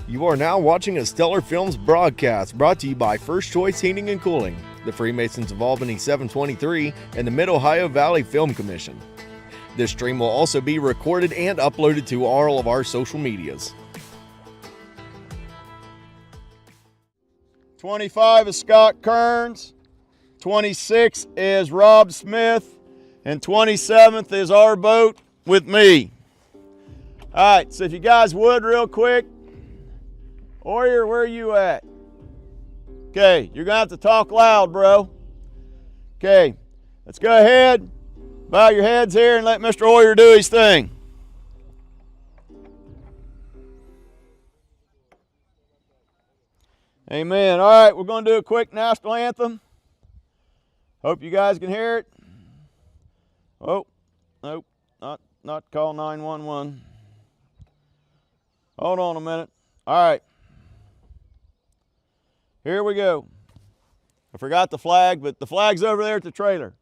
You are now watching a Stellar Films broadcast brought to you by First Choice Heating and Cooling, the Freemasons of Albany 723, and the Mid-Ohio Valley Film Commission. This stream will also be recorded and uploaded to all of our social medias. 25 is Scott Kearns, 26 is Rob Smith, and 27th is our boat with me. All right, so if you guys would real quick, Warrior, where are you at? Okay, you're gonna have to talk loud, bro. Okay, let's go ahead, bow your heads here and let Mr. Warrior do his thing. Amen. All right, we're going to do a quick national anthem. Hope you guys can hear it. Oh, nope, not call 911. Hold on a minute. All right. Here we go. I forgot the flag, but the flag's over there at the trailer.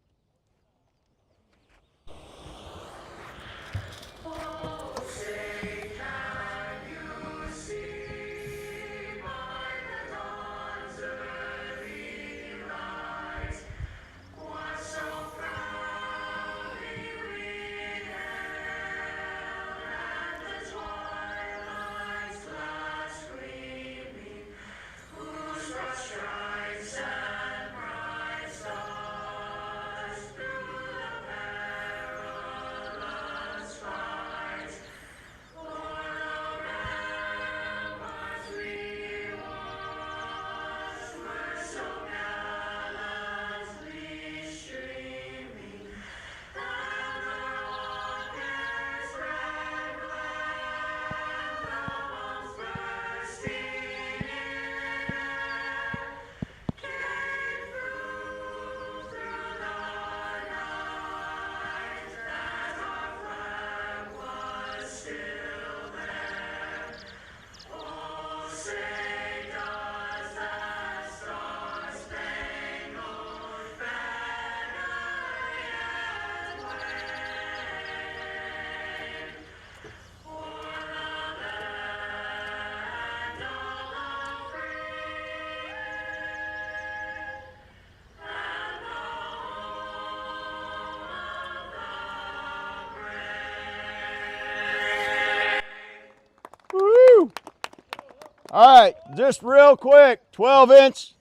All right, just real quick, 12-inch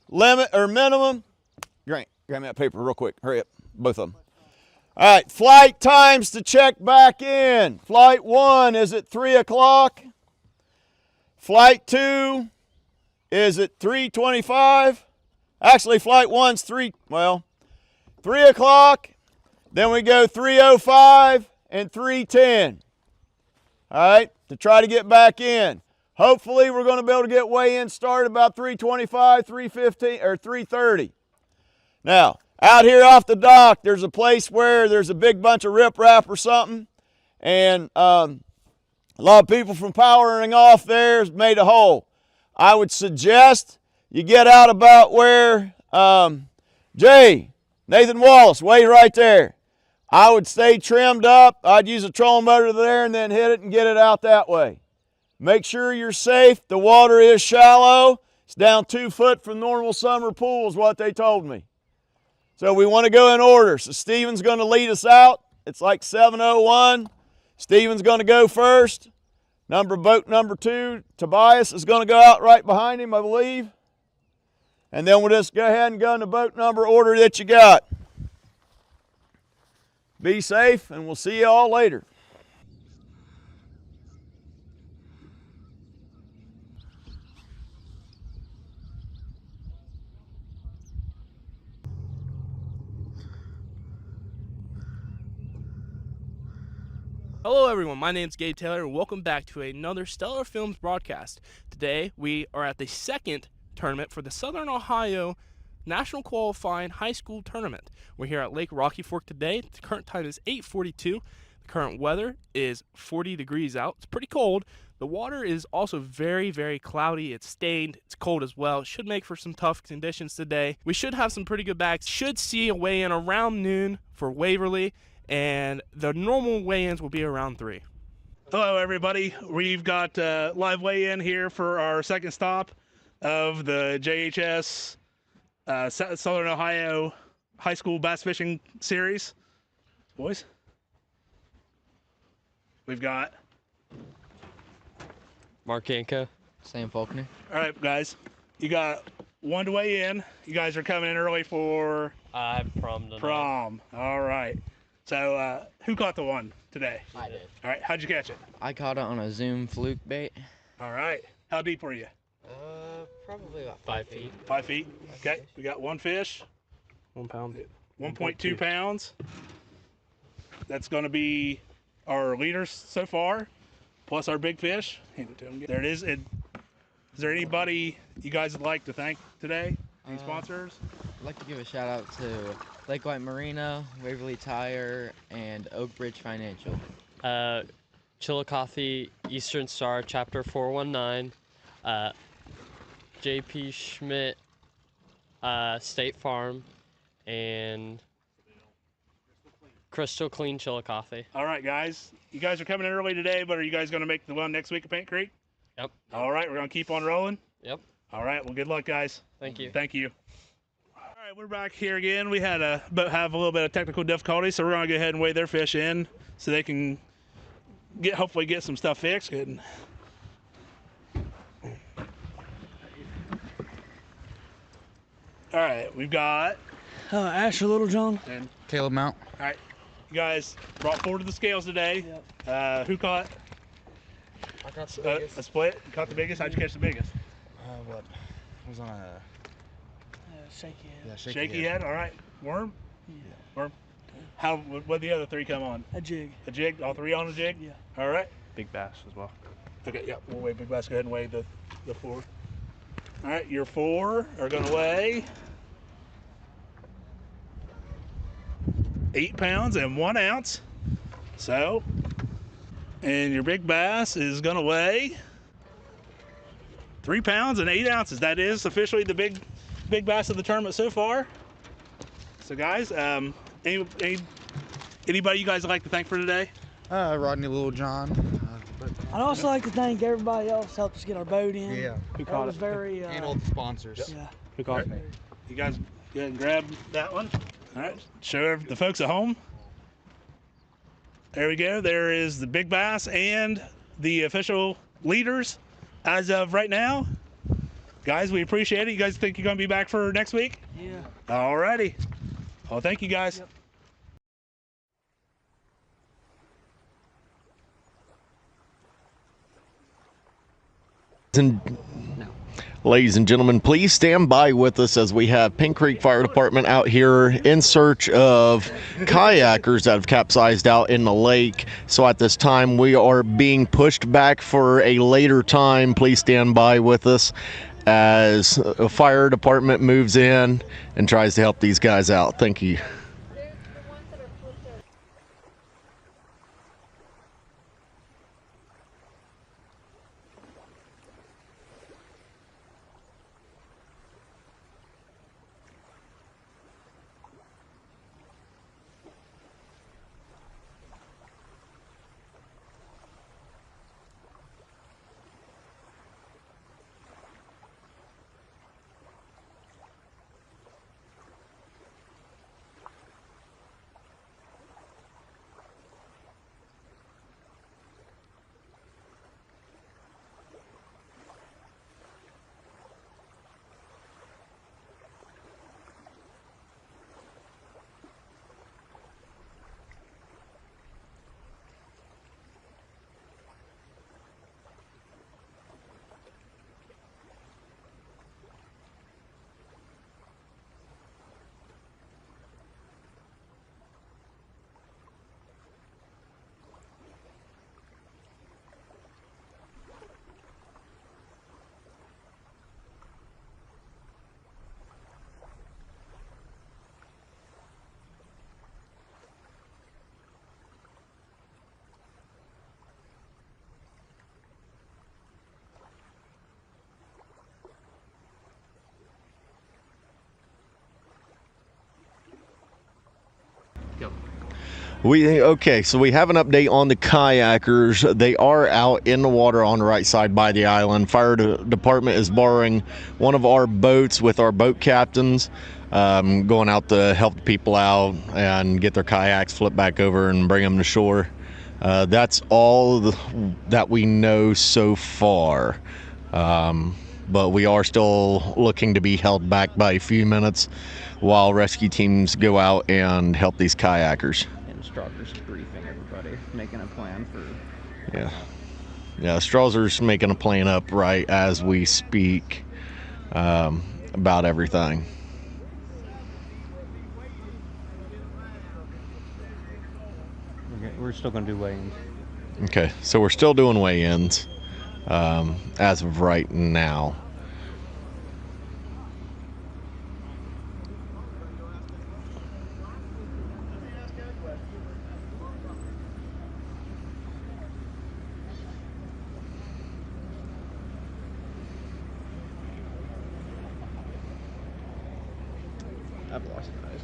limit or minimum. Grant, grab me that paper real quick. Hurry up, both of them. All right, flight times to check back in. Flight 1 is at 3 o'clock. Flight 2 is at 3:25. Actually, flight 1's 3 o'clock. Then we go 3:05 and 3:10. All right, to try to get back in. Hopefully, we're going to be able to get weigh-in started about 3:25, 3:15, or 3:30. Now, out here off the dock, there's a place where there's a big bunch of riprap or something, and a lot of people from powering off there has made a hole. I would suggest you get out about where Nathan Wallace, way right there. I would stay trimmed up. I'd use a trolling motor there and then hit it and get it out that way. Make sure you're safe. The water is shallow. It's down 2 foot from normal summer pools, what they told me. So we want to go in order. So Steven's going to lead us out. It's like 7:01. Steven's going to go first. Boat number 2, Tobias, is going to go out right behind him, I believe. And then we'll just go ahead and go in the boat number order that you got. Be safe, and we'll see you all later. Hello everyone, my name is Gabe Taylor and welcome back to another Stellar Films broadcast. Today we are at the second tournament for the Southern Ohio National Qualifying High School Tournament. We're here at Lake Rocky Fork today. The current time is 8:42. The current weather is 40 degrees out. It's pretty cold. The water is also very, very cloudy. It's stained. It's cold as well. It should make for some tough conditions today. We should have some pretty good bags. Should see a weigh-in around noon for Waverly, and the normal weigh-ins will be around 3. Hello, everybody. We've got live weigh-in here for our second stop of the JHS Southern Ohio High School Bass Fishing Series. Boys, we've got... Mark Yanko. Sam Faulkner. All right, guys. You got one to weigh in. You guys are coming in early for... I have prom tonight. Prom. All right. So, who caught the one today? I did. All right. How'd you catch it? I caught it on a Zoom fluke bait. All right. How deep were you? Probably about 5 feet. 5 feet. Okay. We got one fish. 1 pound. 1.2 pounds. That's going to be our leaders so far, plus our big fish. There it is. Is there anybody you guys would like to thank today? Any sponsors? I'd like to give a shout out to Lake White Marina, Waverly Tire, and Oak Ridge Financial. Chillicothe Eastern Star Chapter 419. JP Schmidt State Farm, and Crystal Clean Chillicothe. All right, guys. You guys are coming in early today, but are you guys going to make the one next week at Paint Creek? Yep. All right. We're going to keep on rolling. Yep. All right. Well, good luck, guys. Thank you. Thank you. All right, we're back here again. We had have a little bit of technical difficulty, so we're going to go ahead and weigh their fish in so they can hopefully get some stuff fixed. Good. All right, we've got Asher Littlejohn. and Caleb Mount. all right, you guys brought forward to the scales today. Yep. Who caught I got the a split? You caught the biggest. How'd you catch the biggest? What? It was on a Shaky head. Shaky head. All right, worm. Yeah. Worm. How? What the other three come on? A jig. A jig. All three on a jig. Yeah. All right. Big bass as well. Okay. Yeah. We'll weigh big bass. Go ahead and weigh the four. All right. Your four are gonna weigh 8 pounds and 1 ounce. So, and your big bass is gonna weigh 3 pounds and 8 ounces. That is officially the big bass of the tournament so far. So, guys, anybody you guys would like to thank for today? Rodney Littlejohn. I'd also like to thank everybody else who helped us get our boat in. Yeah. Who That caught was it? very. And all the sponsors. Yeah. Who caught it? You guys go ahead and grab that one. All right, show the folks at home. There we go. There is the big bass and the official leaders as of right now. Guys, we appreciate it. You guys think you're going to be back for next week? Yeah. All righty. Well, thank you, guys. Yep. Ladies and gentlemen, please stand by with us as we have Pink Creek Fire Department out here in search of kayakers that have capsized out in the lake. So at this time, we are being pushed back for a later time. Please stand by with us as a fire department moves in and tries to help these guys out. Thank you. So we have an update on the kayakers. They are out in the water on the right side by the island. Fire department is borrowing one of our boats with our boat captains, going out to help the people out and get their kayaks flipped back over and bring them to shore. That's all that we know so far. But we are still looking to be held back by a few minutes while rescue teams go out and help these kayakers. And Strasser's briefing everybody, making a plan for. Yeah, Strasser's making a plan up right as we speak, about everything. We're still going to do weigh-ins. Okay, so we're still doing weigh-ins as of right now. I've lost guys.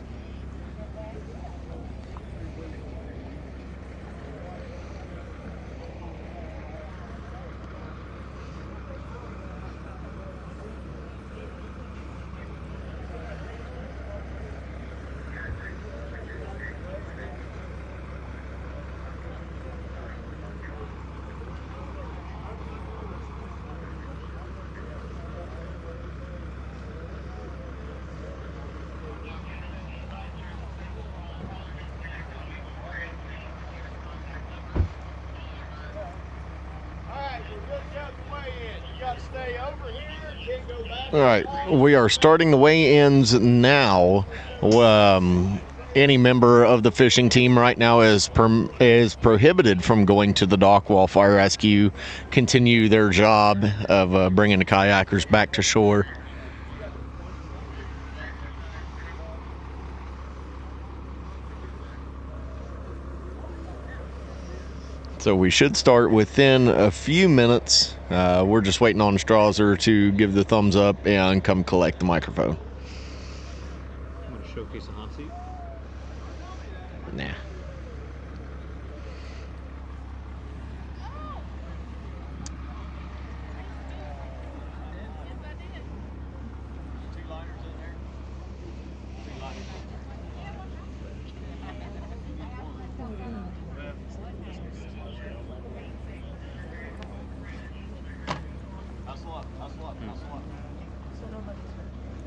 All right, we are starting the weigh-ins now. Any member of the fishing team right now is prohibited from going to the dock while fire rescue continue their job of bringing the kayakers back to shore. So we should start within a few minutes. We're just waiting on Strasser to give the thumbs up and come collect the microphone. I'm going to showcase a hot seat. Nah.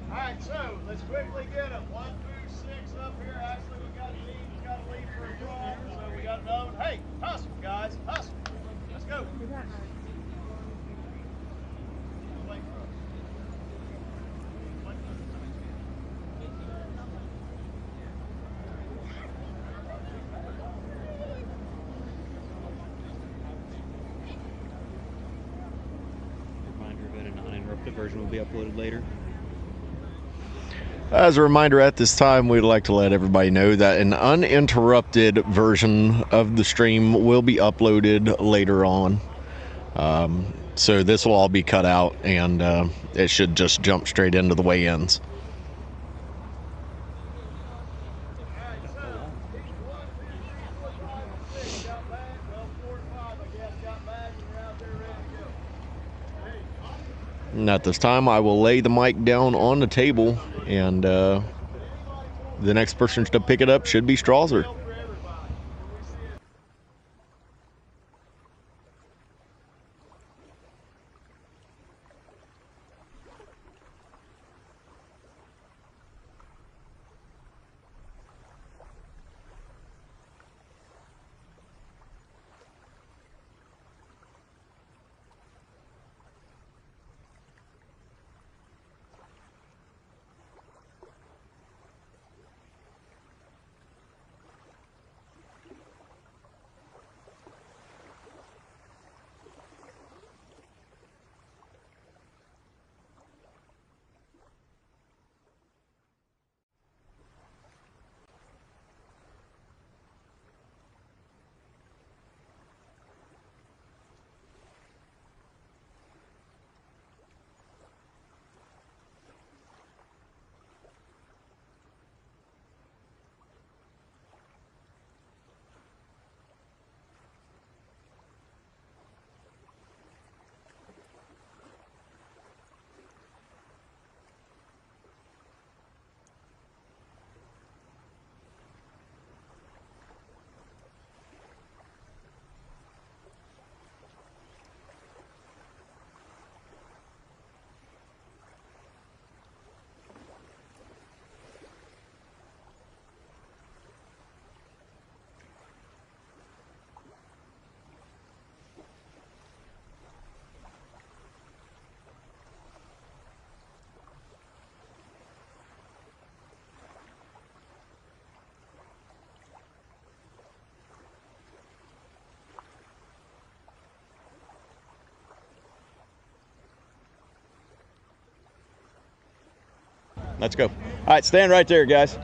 Alright, so let's quickly get them. 1 through 6 up here. Actually, we got to leave for a drive, so we got to know. Hey, hustle, guys, hustle. Let's go. Reminder that an uninterrupted version will be uploaded later. As a reminder, at this time, we'd like to let everybody know that an uninterrupted version of the stream will be uploaded later on. So this will all be cut out, and it should just jump straight into the weigh-ins. And at this time, I will lay the mic down on the table, and the next person to pick it up should be Strasser. Let's go. All right, stand right there, guys.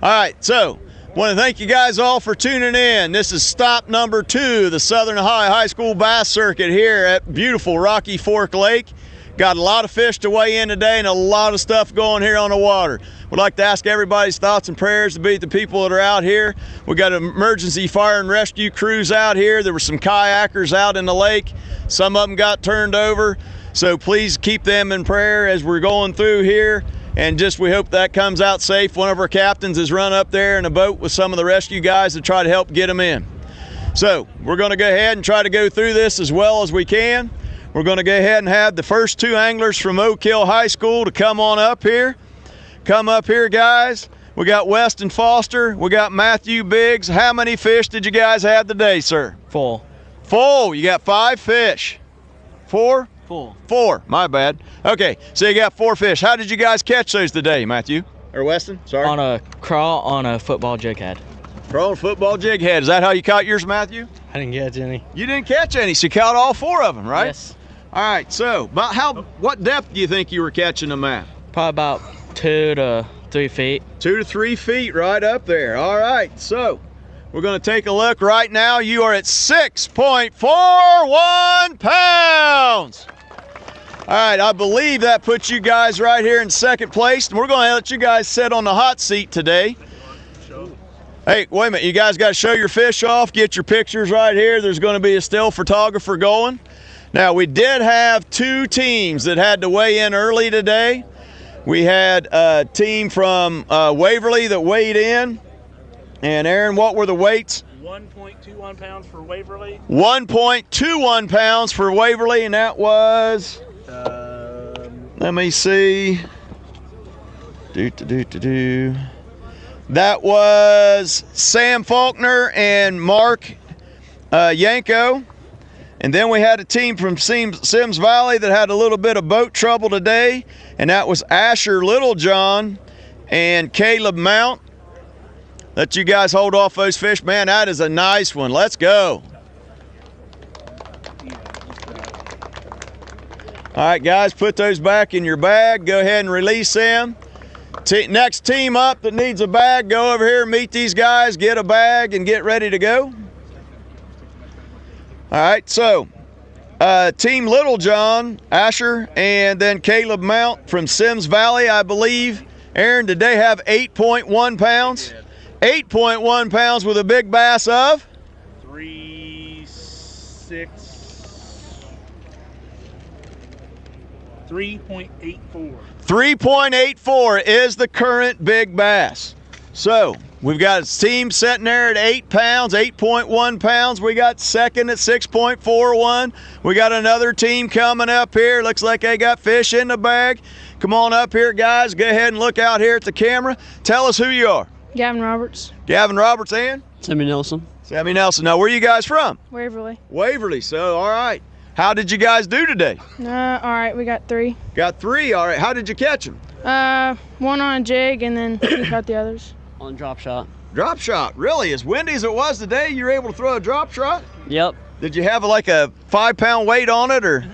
All right, so want to thank you guys all for tuning in. This is stop number 2, the Southern Ohio High School Bass Circuit here at beautiful Rocky Fork Lake. Got a lot of fish to weigh in today and a lot of stuff going here on the water. Would like to ask everybody's thoughts and prayers to be the people that are out here. We got emergency fire and rescue crews out here. There were some kayakers out in the lake. Some of them got turned over. So please keep them in prayer as we're going through here. And just we hope that comes out safe. One of our captains has run up there in a boat with some of the rescue guys to try to help get them in. So we're going to go ahead and try to go through this as well as we can. We're going to go ahead and have the first 2 anglers from Oak Hill High School to come on up here. Come up here, guys. We got Weston Foster. We got Matthew Biggs. How many fish did you guys have today, sir? Full. Full. You got 5 fish. 4? Full. 4. My bad. Okay, so you got 4 fish. How did you guys catch those today, Matthew? Or Weston? Sorry. On a crawl on a football jig head. Crawl football jig head. Is that how you caught yours, Matthew? I didn't catch any. You didn't catch any, so you caught all 4 of them, right? Yes. All right, so what depth do you think you were catching them at? Probably about 2 to 3 feet. 2 to 3 feet right up there. All right, so we're going to take a look right now. You are at 6.41 pounds. All right, I believe that puts you guys right here in second place, and we're going to let you guys sit on the hot seat today. Hey, wait a minute. You guys got to show your fish off, get your pictures right here. There's going to be a still photographer going. Now, we did have 2 teams that had to weigh in early today. We had a team from Waverly that weighed in. And Aaron, what were the weights? 1.21 pounds for Waverly. 1.21 pounds for Waverly, and that was, let me see. That was Sam Faulkner and Mark Yanko. And then we had a team from Sims Valley that had a little bit of boat trouble today, and that was Asher Littlejohn and Caleb Mount. Let you guys hold off those fish. Man, that is a nice one. Let's go. All right, guys, put those back in your bag. Go ahead and release them. Next team up that needs a bag, go over here, meet these guys, get a bag, and get ready to go. All right, so Team Littlejohn, Asher, and then Caleb Mount from Sims Valley, I believe. Aaron, did they have 8.1 pounds? 8.1 pounds with a big bass of? 3.84. 3.84 is the current big bass. So we've got a team sitting there at 8 pounds, 8.1 pounds. We got second at 6.41. We got another team coming up here. Looks like they got fish in the bag. Come on up here, guys. Go ahead and look out here at the camera. Tell us who you are. Gavin Roberts. Gavin Roberts and? Sammy Nelson. Sammy Nelson. Now, where are you guys from? Waverly. Waverly. So, all right. How did you guys do today? All right, we got 3. Got 3. All right. How did you catch them? One on a jig, and then we caught the others. On drop shot. Drop shot. Really? As windy as it was today, you were able to throw a drop shot? Yep. Did you have like a 5-pound weight on it, or?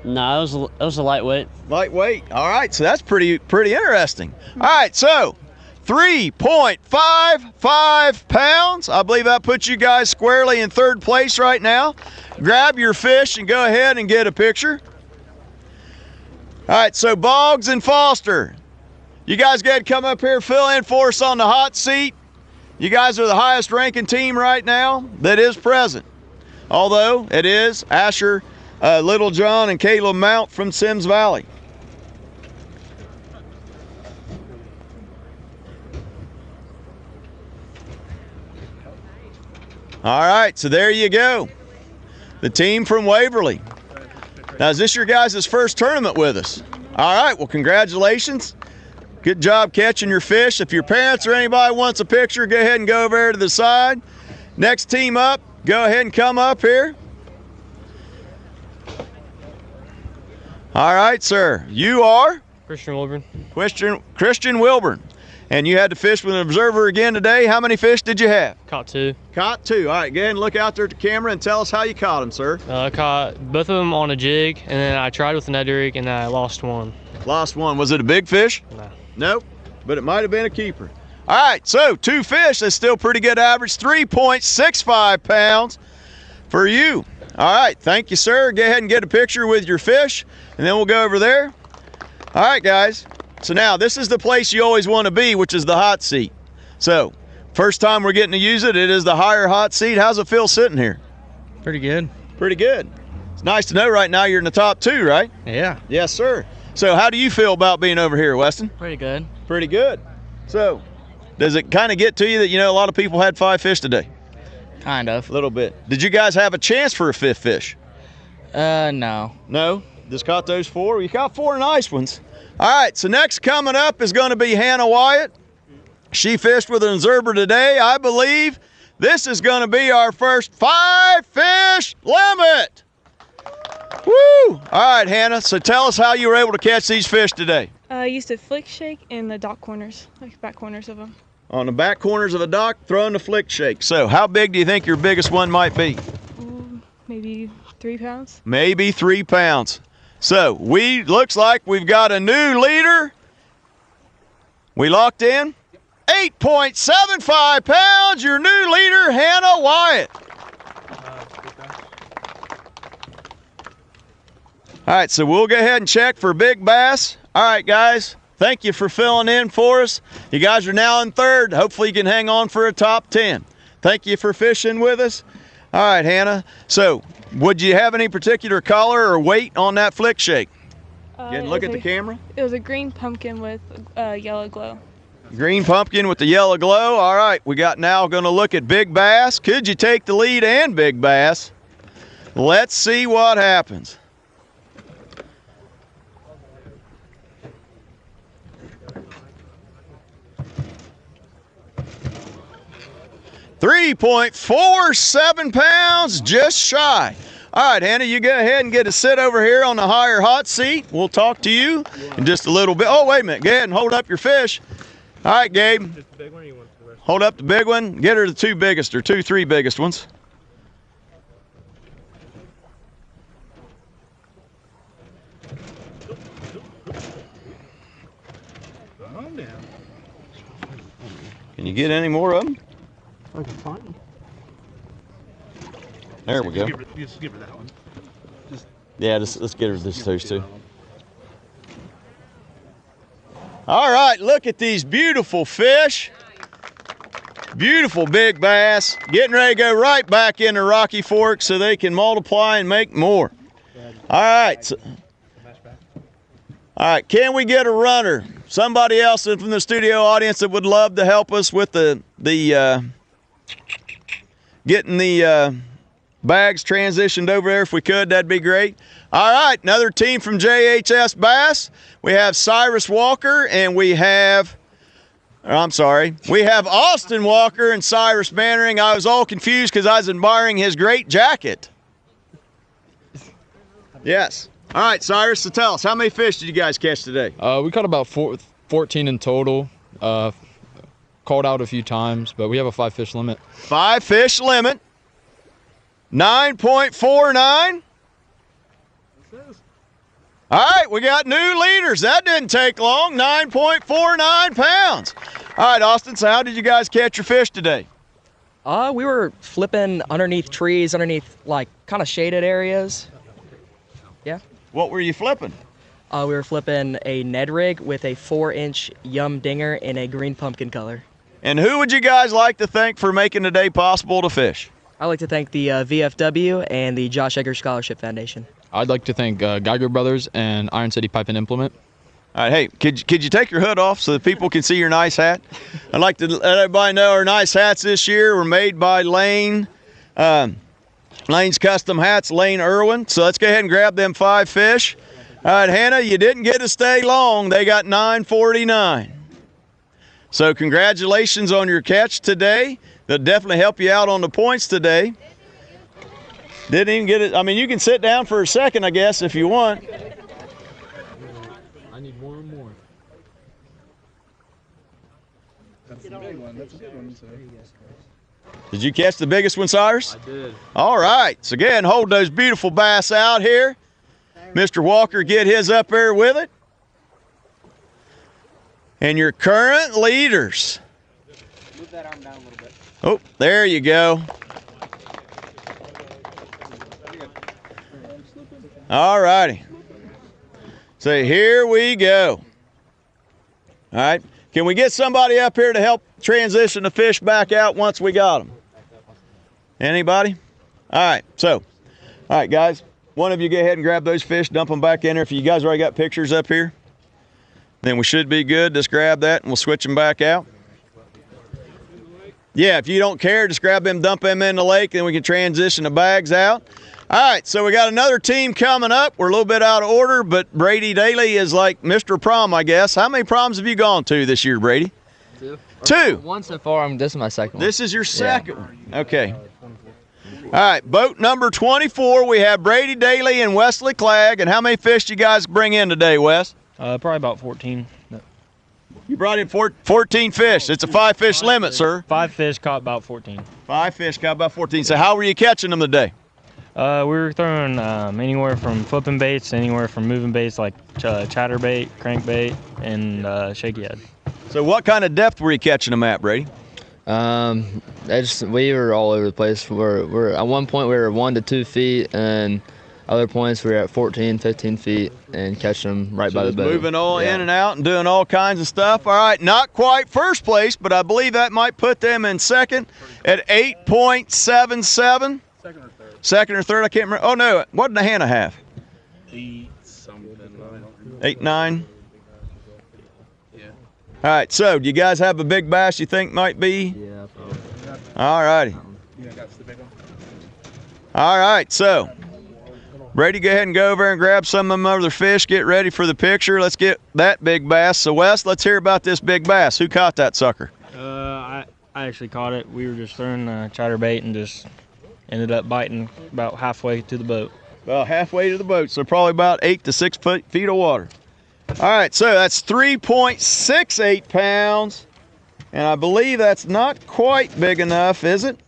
No, it was a lightweight. Lightweight. All right. So that's pretty interesting. All right. So 3.55 pounds. I believe that puts you guys squarely in third place right now. Grab your fish and go ahead and get a picture. All right, so Boggs and Foster, you guys go ahead and come up here, fill in for us on the hot seat. You guys are the highest ranking team right now that is present. Although it is Asher Littlejohn and Caleb Mount from Sims Valley. All right, so there you go. The team from Waverly. Now, is this your guys' first tournament with us? All right, well, congratulations. Good job catching your fish. If your parents or anybody wants a picture, go ahead and go over there to the side. Next team up, go ahead and come up here. All right, sir. You are? Christian Wilburn. Christian Wilburn. And you had to fish with an observer again today. How many fish did you have? Caught 2. Caught 2. All right, go ahead and look out there at the camera and tell us how you caught them, sir. I caught both of them on a jig, and then I tried with an net rig, and I lost one. Lost one. Was it a big fish? No. Nope, but it might have been a keeper. All right, so 2 fish. That's still pretty good average. 3.65 pounds for you. All right, thank you, sir. Go ahead and get a picture with your fish, and then we'll go over there. All right, guys. So now this is the place you always want to be, which is the hot seat. So first time we're getting to use it, it is the higher hot seat. How's it feel sitting here? Pretty good. Pretty good. It's nice to know right now you're in the top 2, right? Yeah. Yes, sir. So how do you feel about being over here, Weston? Pretty good. Pretty good. So does it kind of get to you that, a lot of people had 5 fish today? Kind of. A little bit. Did you guys have a chance for a 5th fish? No. No? Just caught those 4? You caught 4 nice ones. All right, so next coming up is going to be Hannah Wyatt. She fished with an observer today. I believe this is going to be our first 5 fish limit. Woo! All right, Hannah, so tell us how you were able to catch these fish today. I used to flick shake in the dock corners, like back corners of them. On the back corners of a dock, throwing the flick shake. So how big do you think your biggest one might be? Maybe 3 pounds. Maybe 3 pounds. So looks like we've got a new leader. We locked in. 8.75 pounds, your new leader, Hannah Wyatt. All right, so we'll go ahead and check for big bass. All right, guys, thank you for filling in for us. You guys are now in 3rd. Hopefully you can hang on for a top 10. Thank you for fishing with us. All right, Hannah. So would you have any particular color or weight on that flick shake? Again, look at the camera. It was a green pumpkin with yellow glow. Green pumpkin with the yellow glow. All right, we got now going to look at big bass. Could you take the lead and big bass? Let's see what happens. $3.47 pounds, just shy. All right, Hannah, you go ahead and get a sit over here on the higher hot seat. We'll talk to you in just a little bit. Oh, wait a minute. Go ahead and hold up your fish. All right, Gabe. Just the big one, or you want the rest? Hold up the big one. Get her the 2 biggest or 3 biggest ones. Calm down. Can you get any more of them? I can find them. There we go. Just give her that one. Yeah, let's get her those 2. All right, look at these beautiful fish. Beautiful big bass. Getting ready to go right back into Rocky Fork so they can multiply and make more. All right. All right, can we get a runner? Somebody else from the studio audience that would love to help us with getting the bags transitioned over there if we could, that'd be great. All right, another team from JHS Bass. We have Cyrus Walker and we have Austin Walker and Cyrus Bannering. I was all confused because I was admiring his great jacket. Yes. All right, Cyrus, so tell us, how many fish did you guys catch today? We caught about 14 in total. Called out a few times, but we have a 5 fish limit. 5 fish limit. 9.49. All right, we got new leaders. That didn't take long. 9.49 pounds. All right, Austin, so how did you guys catch your fish today? We were flipping underneath trees, underneath like kind of shaded areas. Yeah. What were you flipping? We were flipping a Ned rig with a 4-inch Yum Dinger in a green pumpkin color. And who would you guys like to thank for making the day possible to fish? I'd like to thank the VFW and the Josh Egger Scholarship Foundation. I'd like to thank Geiger Brothers and Iron City Pipe and Implement. All right, hey, could you take your hood off so that people can see your nice hat? I'd like to let everybody know our nice hats this year were made by Lane. Lane's Custom Hats, Lane Irwin. So let's go ahead and grab them 5 fish. All right, Hannah, you didn't get to stay long. They got 9.49. So congratulations on your catch today. That'll definitely help you out on the points today. Didn't even get it. I mean, you can sit down for a second, I guess, if you want. I need one more. That's the big one. That's a good one. So. Did you catch the biggest one, Cyrus? I did. All right. So again, hold those beautiful bass out here. Mr. Walker, get his up there with it. And your current leaders. Move that arm down a little bit. Oh, there you go. All righty. So here we go. All right. Can we get somebody up here to help transition the fish back out once we got them? Anybody? All right. So, all right, guys. One of you go ahead and grab those fish, dump them back in there. If you guys already got pictures up here, then we should be good. Just grab that and we'll switch them back out. Yeah, if you don't care, just grab them, dump them in the lake, then we can transition the bags out. All right, so we got another team coming up. We're a little bit out of order, but Brady Daly is like Mr. Prom, I guess. How many proms have you gone to this year, Brady? Two. One so far. This is my second one. This is your second one. Okay. All right, boat number 24, we have Brady Daly and Wesley Clegg. And how many fish do you guys bring in today, Wes? Probably about 14. You brought in 14 fish. It's a 5-fish limit, sir. 5 fish caught about 14. 5 fish caught about 14. So how were you catching them today? We were throwing anywhere from flipping baits, anywhere from moving baits like chatterbait, crankbait, and shaky head. So what kind of depth were you catching them at, Brady? We were all over the place. We're at one point we were 1 to 2 feet, and other points we were at 14, 15 feet, and catching them right by the boat. Moving all in and out and doing all kinds of stuff. All right, not quite first place, but I believe that might put them in second at 8.77. Second or third, I can't remember. Oh, no, what did the Hannah have? 8 something. 8, 9? Yeah. All right, so do you guys have a big bass you think might be? Yeah. All righty. All right, so Brady, go ahead and go over and grab some of them other fish. Get ready for the picture. Let's get that big bass. So, Wes, let's hear about this big bass. Who caught that sucker? I actually caught it. We were just throwing chatterbait and just ended up biting about halfway to the boat. About halfway to the boat, so probably about 8 to 6 feet of water. All right, so that's 3.68 pounds, and I believe that's not quite big enough, is it?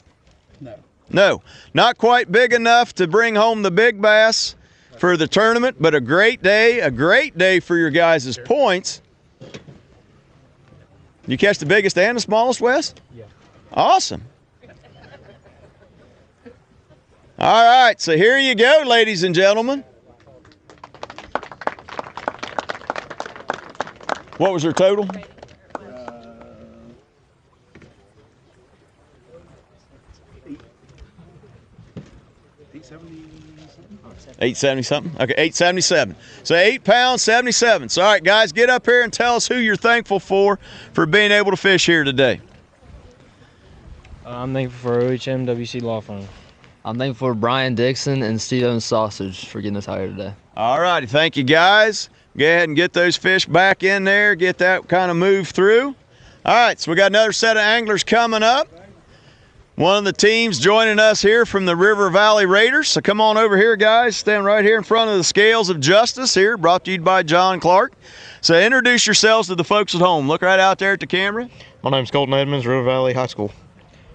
No, not quite big enough to bring home the big bass for the tournament, but a great day for your guys' points. You catch the biggest and the smallest, Wes? Yeah. Awesome. All right, so here you go, ladies and gentlemen. What was your total? 870 something? Okay, 877. So 8 pounds, 77. So all right, guys, get up here and tell us who you're thankful for being able to fish here today. I'm thankful for OHM WC Law Firm. I'm thankful for Brian Dixon and Steve Owens Sausage for getting us hired today. All righty, thank you, guys. Go ahead and get those fish back in there, get that kind of move through. All right, so we got another set of anglers coming up. One of the teams joining us here from the River Valley Raiders. So come on over here, guys. Stand right here in front of the Scales of Justice here, brought to you by John Clark. So introduce yourselves to the folks at home. Look right out there at the camera. My name's Colton Edmonds, River Valley High School.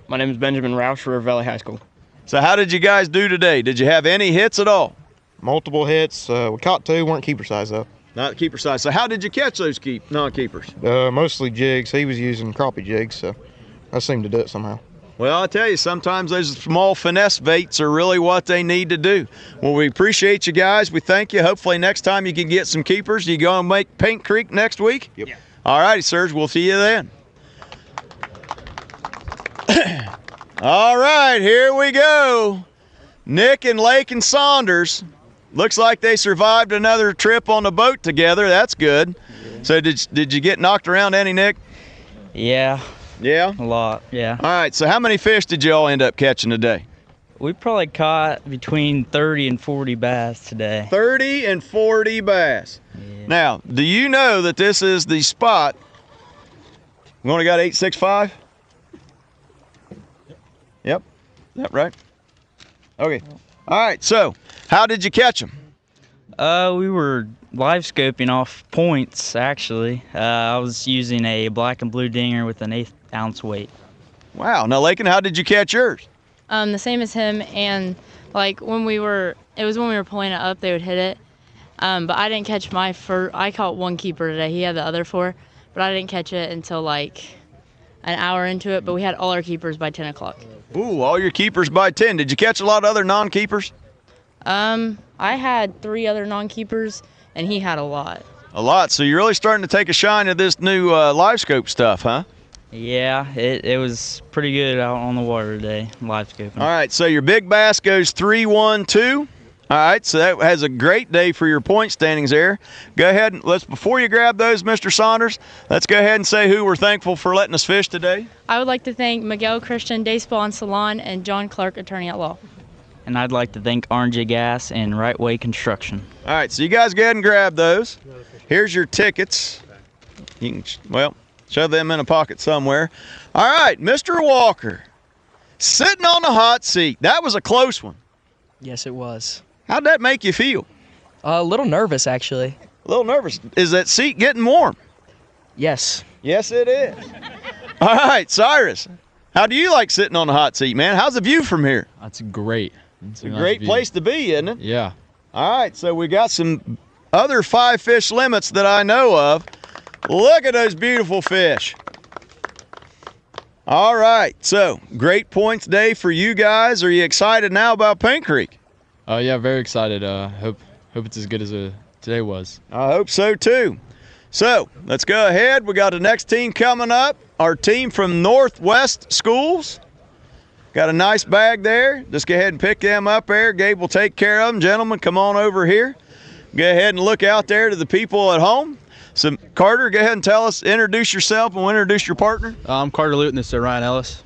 My name is Benjamin Roush, River Valley High School. So how did you guys do today? Did you have any hits at all? Multiple hits. We caught 2, weren't keeper size though. Not keeper size. So how did you catch those non-keepers? Mostly jigs. He was using crappie jigs, so I seemed to do it somehow. Well, I tell you, sometimes those small finesse baits are really what they need to do. Well, we appreciate you guys. We thank you. Hopefully next time you can get some keepers. You go and make Paint Creek next week? Yep. Yeah. All righty, sirs. We'll see you then. All right, here we go. Nick and Lake and Saunders. Looks like they survived another trip on the boat together. That's good. So did you get knocked around any, Nick? Yeah. Yeah? A lot, yeah. All right, so how many fish did you all end up catching today? We probably caught between 30 and 40 bass today. 30 and 40 bass. Yeah. Now, do you know that this is the spot? We only got 865? Yep. Is that right? Okay. All right, so how did you catch them? We were live scoping off points, actually. I was using a black and blue dinger with an 1/8 ounce weight. Wow. Now, Lakin, how did you catch yours? The same as him, and like when we were pulling it up, they would hit it. But I didn't catch my first. I caught one keeper today. He had the other 4, but I didn't catch it until like an hour into it. But we had all our keepers by 10 o'clock. Ooh, all your keepers by 10. Did you catch a lot of other non-keepers? I had 3 other non-keepers, and he had a lot. A lot. So you're really starting to take a shine at this new live scope stuff, huh? Yeah, it was pretty good out on the water today, live scoping. All right, so your big bass goes 3-1-2. All right, so that has a great day for your point standings there. Go ahead and before you grab those, Mr. Saunders, let's go ahead and say who we're thankful for letting us fish today. I would like to thank Miguel Christian, Day Spawn Salon, and John Clark, Attorney at Law. And I'd like to thank RNG Gas and Right Way Construction. All right, so you guys go ahead and grab those. Here's your tickets. You can, well, shove them in a pocket somewhere. All right, Mr. Walker, sitting on the hot seat. That was a close one. Yes, it was. How'd that make you feel? A little nervous, actually. A little nervous. Is that seat getting warm? Yes. Yes, it is. All right, Cyrus, how do you like sitting on the hot seat, man? How's the view from here? That's great. It's a great place to be, isn't it? Yeah. All right, so we got some other 5-fish limits that I know of. Look at those beautiful fish. All right, so great points day for you guys. Are you excited now about Paint Creek? Yeah, very excited. Hope it's as good as today was. I hope so too. So let's go ahead. We got the next team coming up. Our team from Northwest Schools. Got a nice bag there. Just go ahead and pick them up there. Gabe will take care of them. Gentlemen, come on over here. Go ahead and look out there to the people at home. So Carter, go ahead and introduce yourself and we'll introduce your partner. I'm Carter Luton. This is Ryan Ellis.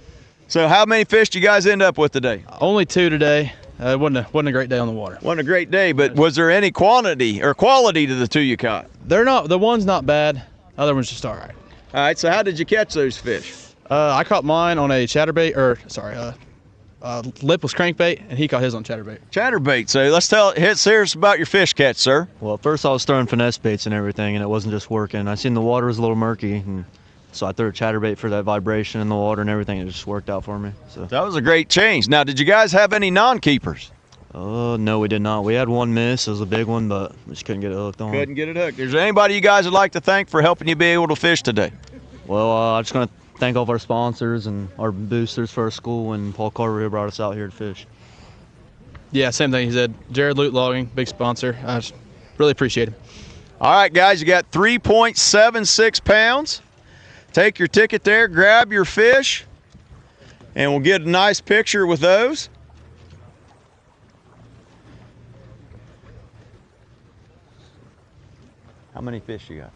So how many fish did you guys end up with today? Only 2 today. It wasn't a great day on the water. Wasn't a great day, but was there any quantity or quality to the 2 you caught? The one's not bad. The other one's just all right. All right, so how did you catch those fish? I caught mine on a chatterbait, lipless crankbait, and he caught his on chatterbait. Chatterbait. So let's hear us about your fish catch, sir. Well, first I was throwing finesse baits and everything, and it wasn't just working. I seen the water was a little murky, and so I threw a chatterbait for that vibration in the water and everything. It just worked out for me. So that was a great change. Now, did you guys have any non-keepers? No, we did not. We had one miss. It was a big one, but we just couldn't get it hooked on. Couldn't get it hooked. Is there anybody you guys would like to thank for helping you be able to fish today? Well, I'm just going to thank all of our sponsors and our boosters for our school and Paul Carter who brought us out here to fish. Yeah, same thing he said. Jared Loot Logging, big sponsor. I just really appreciate him. All right, guys, you got 3.76 pounds. Take your ticket there, grab your fish, and we'll get a nice picture with those. How many fish you got?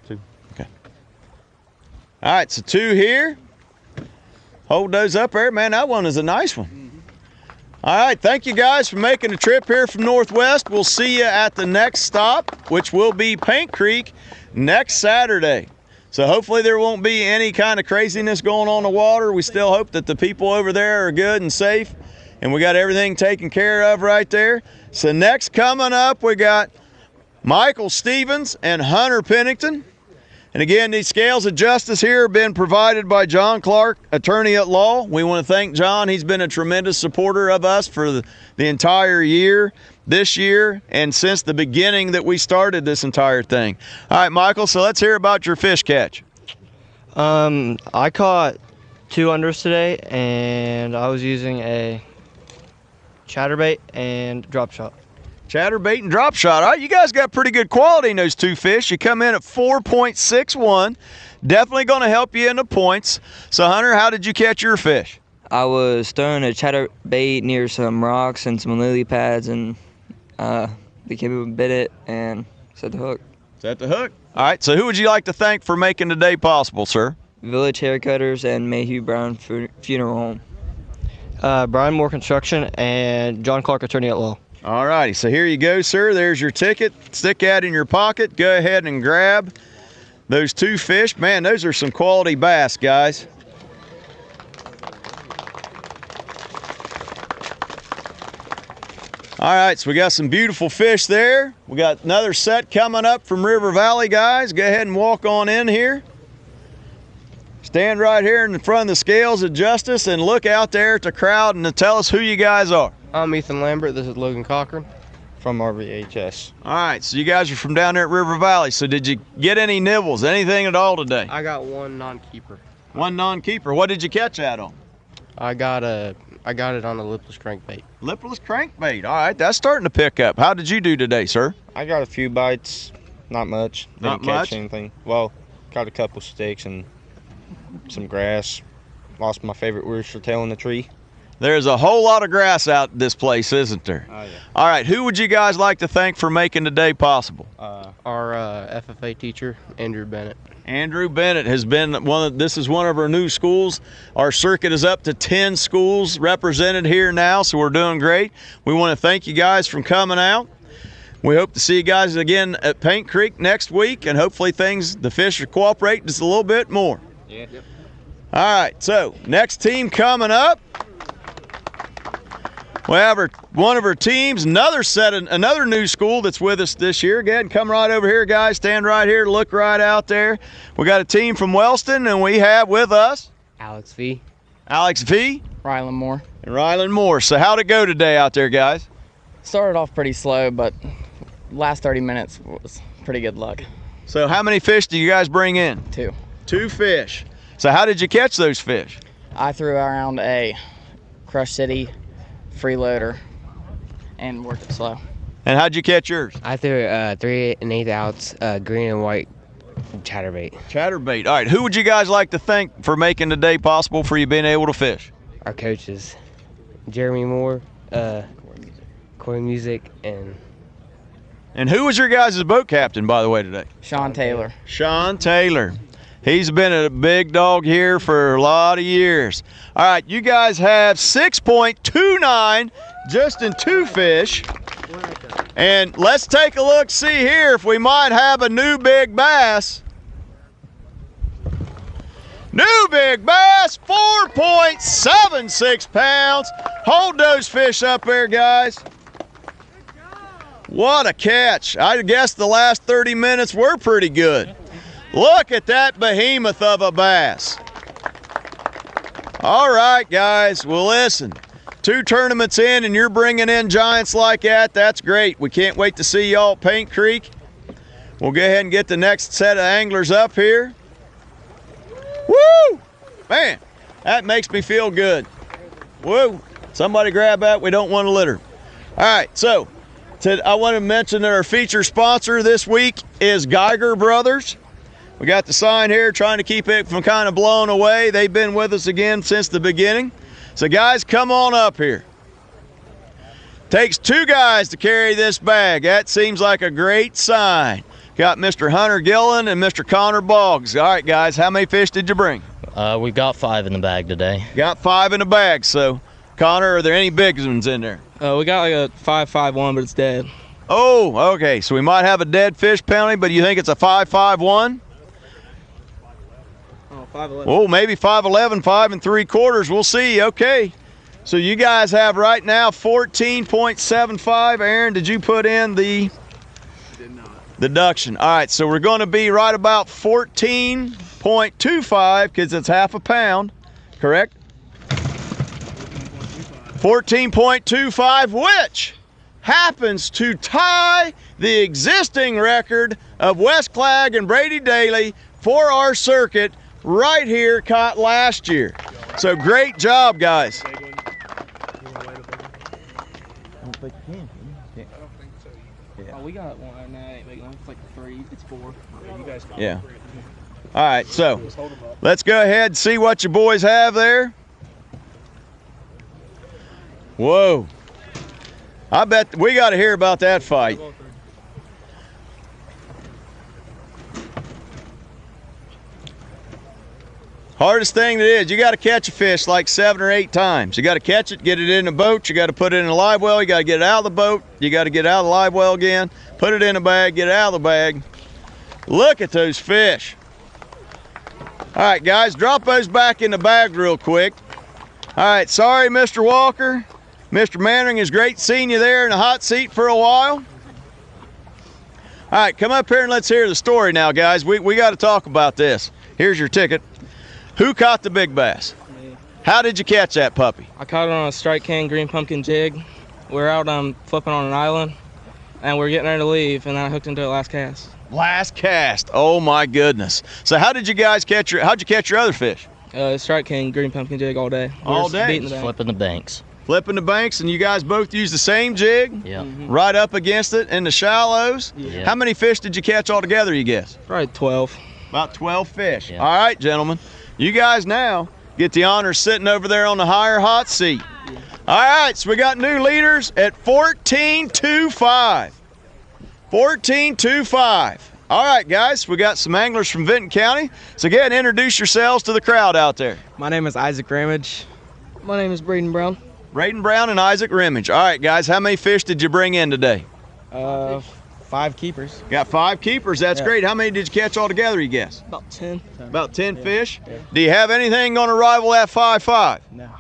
2. Okay. All right, so 2 here. Hold those up there. Man, that one is a nice one. All right, thank you guys for making the trip here from Northwest. We'll see you at the next stop, which will be Paint Creek next Saturday. So hopefully there won't be any kind of craziness going on in the water. We still hope that the people over there are good and safe, and we got everything taken care of right there. So next coming up, we got Michael Stevens and Hunter Pennington. And again, these scales of justice here have been provided by John Clark, Attorney at Law. We want to thank John. He's been a tremendous supporter of us for the entire year, this year, and since the beginning that we started this entire thing. All right, Michael, so let's hear about your fish catch. I caught 2 unders today, and I was using a chatterbait and drop shot. Chatterbait and drop shot. All right, you guys got pretty good quality in those 2 fish. You come in at 4.61. Definitely going to help you in the points. So, Hunter, how did you catch your fish? I was throwing a chatterbait near some rocks and some lily pads, and the kid bit it and set the hook. Set the hook. All right, so who would you like to thank for making today possible, sir? Village Haircutters and Mayhew Brown Funeral Home. Brian Moore Construction and John Clark, Attorney at Law. All righty, so here you go, sir. There's your ticket. Stick that in your pocket. Go ahead and grab those 2 fish. Man, those are some quality bass, guys. All right, so we got some beautiful fish there. We got another set coming up from River Valley, guys. Go ahead and walk on in here. Stand right here in front of the scales of justice and look out there at the crowd and tell us who you guys are. I'm Ethan Lambert. This is Logan Cochran. From RVHS. All right, so you guys are from down there at River Valley. So did you get any nibbles, anything at all today? I got one non-keeper. One non-keeper. What did you catch that on? I got it on a lipless crankbait. Lipless crankbait. All right, that's starting to pick up. How did you do today, sir? I got a few bites, not much. Not Didn't catch much? anything. Well, caught a couple sticks and some grass. Lost my favorite rooster tail in the tree. There's a whole lot of grass out this place, isn't there? Oh, yeah. All right, who would you guys like to thank for making today possible? Our FFA teacher, Andrew Bennett. Andrew Bennett has been this is one of our new schools. Our circuit is up to 10 schools represented here now, so we're doing great. We want to thank you guys for coming out. We hope to see you guys again at Paint Creek next week, and hopefully the fish are cooperating just a little bit more. Yeah. Yep. All right, so next team coming up. We have one of our teams, another new school that's with us this year. Go ahead and come right over here, guys. Stand right here, look right out there. We got a team from Wellston, and we have with us Alex V. Alex V. Rylan Moore. And Rylan Moore. So how'd it go today out there, guys? Started off pretty slow, but last 30 minutes was pretty good luck. So how many fish do you guys bring in? 2. 2 fish. So how did you catch those fish? I threw around a Crush City freeloader and worked it slow. And how'd you catch yours? I threw 3 1/8 ounce green and white chatterbait. Chatterbait. All right, who would you guys like to thank for making today possible for you being able to fish? Our coaches, Jeremy Moore, Corey Music, And who was your guys' boat captain, by the way, today? Sean Taylor. Sean Taylor. He's been a big dog here for a lot of years. All right, you guys have 6.29 just in 2 fish. And let's take a look, see here if we might have a new big bass. New big bass, 4.76 pounds. Hold those fish up there, guys. What a catch. I guess the last 30 minutes were pretty good. Look at that behemoth of a bass. All right, guys. Well, listen, 2 tournaments in and you're bringing in giants like that. That's great. We can't wait to see y'all at Paint Creek. We'll go ahead and get the next set of anglers up here. Woo! Man, that makes me feel good. Woo! Somebody grab that. We don't want to litter. All right, so I want to mention that our feature sponsor this week is Geiger Brothers. We got the sign here trying to keep it from kind of blowing away. They've been with us again since the beginning. So guys, come on up here. Takes 2 guys to carry this bag. That seems like a great sign. Got Mr. Hunter Gillen and Mr. Connor Boggs. All right, guys, how many fish did you bring? We got 5 in the bag today. Got 5 in the bag. So, Connor, are there any big ones in there? We got like a 5.51, but it's dead. Oh, okay. So we might have a dead fish penalty, but you think it's a 5.51? Oh, 5.11. Oh, maybe 5.11, 5 3/4. We'll see. Okay. So you guys have right now 14.75. Aaron, did you put in the deduction? All right, so we're going to be right about 14.25 because it's half a pound, correct? 14.25, which happens to tie the existing record of Wes Clagg and Brady Daly for our circuit right here caught last year. So great job, guys. I don't think so. Oh, we got one. No, ain't big one. It's like 3. It's 4. You guys got Yeah. All right, so let's go ahead and see what your boys have there. Whoa. I bet we got to hear about that fight. Hardest thing that is, you got to catch a fish like 7 or 8 times. You got to catch it, get it in the boat, you got to put it in a live well, you got to get it out of the boat, you got to get it out of the live well again, put it in a bag, get it out of the bag. Look at those fish. All right, guys, drop those back in the bag real quick. All right, sorry, Mr. Walker. Mr. Mannering, it's great seeing you there in the hot seat for a while. All right, come up here and let's hear the story now, guys. We got to talk about this. Here's your ticket. Who caught the big bass? Me. How did you catch that puppy? I caught it on a strike can green pumpkin jig. We're out flipping on an island. and we're getting ready to leave, and then I hooked into it last cast. Last cast. Oh my goodness. So how'd you catch your other fish? Strike King, green pumpkin jig all day. All day? Beating the bank. Flipping the banks. Flipping the banks, and you guys both use the same jig? Yeah. Right up against it in the shallows? Yeah. How many fish did you catch all together, you guess? Probably 12. About 12 fish. Yeah. All right, gentlemen. You guys now get the honor of sitting over there on the higher hot seat. All right, so we got new leaders at 14.25. 14.25. All right, guys, we got some anglers from Vinton County. So go ahead and introduce yourselves to the crowd out there. My name is Isaac Ramage. My name is Braden Brown. Braden Brown and Isaac Remage. All right, guys, how many fish did you bring in today? 5 keepers. Got 5 keepers. That's great. How many did you catch all together, you guess? About 10. About 10 fish? Yeah. Do you have anything going to rival that 5.5? No.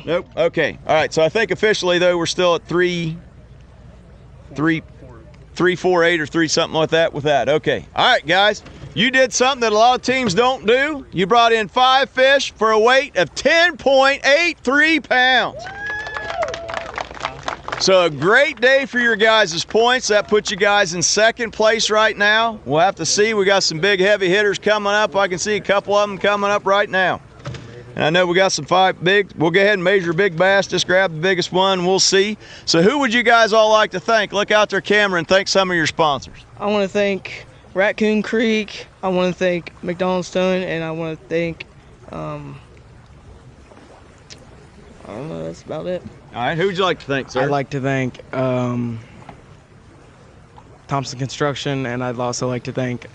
Nope. Okay. All right. So I think officially, though, we're still at 3.48 or 3 something like that with that. Okay. All right, guys. You did something that a lot of teams don't do. You brought in 5 fish for a weight of 10.83 pounds. So a great day for your guys' points. That puts you guys in second place right now. We'll have to see. We got some big heavy hitters coming up. I can see a couple of them coming up right now. And I know we got some 5 big. We'll go ahead and measure big bass. Just grab the biggest one. We'll see. So who would you guys all like to thank? Look out their camera and thank some of your sponsors. I want to thank Raccoon Creek. I want to thank McDonald's Stone, and I want to thank, I don't know, that's about it. All right, who would you like to thank, sir? I'd like to thank Thompson Construction, and I'd also like to thank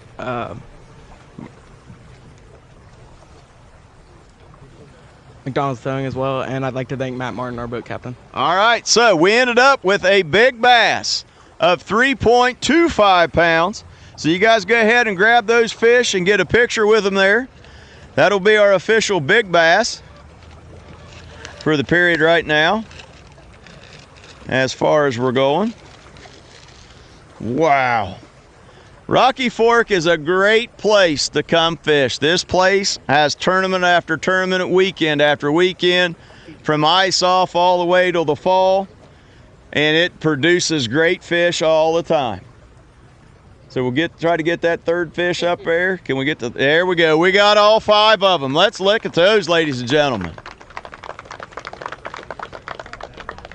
McDonald's Towing as well, and I'd like to thank Matt Martin, our boat captain. All right, so we ended up with a big bass of 3.25 pounds. So you guys go ahead and grab those fish and get a picture with them there. That'll be our official big bass for the period right now, as far as we're going. Wow. Rocky Fork is a great place to come fish. This place has tournament after tournament, weekend after weekend, from ice off all the way till the fall, and it produces great fish all the time. So we'll try to get that third fish up there. Can we get there we go. We got all 5 of them. Let's look at those, ladies and gentlemen.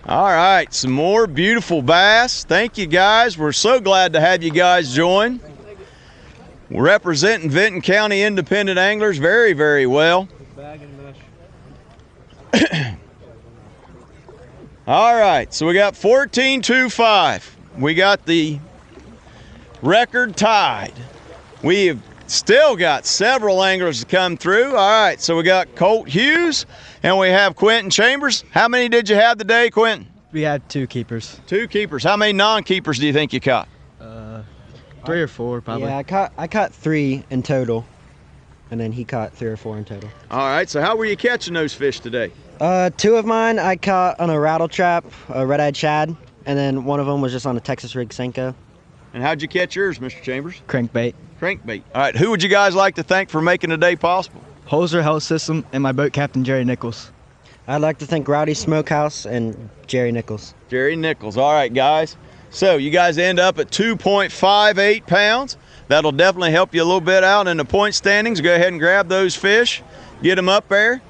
All right, some more beautiful bass. Thank you, guys. We're so glad to have you guys join. We're representing Vinton County Independent Anglers very, very well. All right, so we got 14.25. We got the record tied. We have still got several anglers to come through. All right, so we got Colt Hughes and we have Quentin Chambers. How many did you have today, Quentin? We had 2 keepers. 2 keepers. How many non-keepers do you think you caught? 3 or 4 probably. Yeah, I caught 3 in total, and then he caught 3 or 4 in total. All right, so how were you catching those fish today? 2 of mine I caught on a rattle trap, a red-eyed shad, and then one of them was just on a Texas rig Senko. And how'd you catch yours, Mr. Chambers? Crankbait. Crankbait. All right, who would you guys like to thank for making the day possible? Holzer Health System and my boat captain, Jerry Nichols. I'd like to thank Rowdy Smokehouse and Jerry Nichols. Jerry Nichols. All right, guys. So you guys end up at 2.58 pounds. That'll definitely help you a little bit out in the point standings. Go ahead and grab those fish. Get them up there.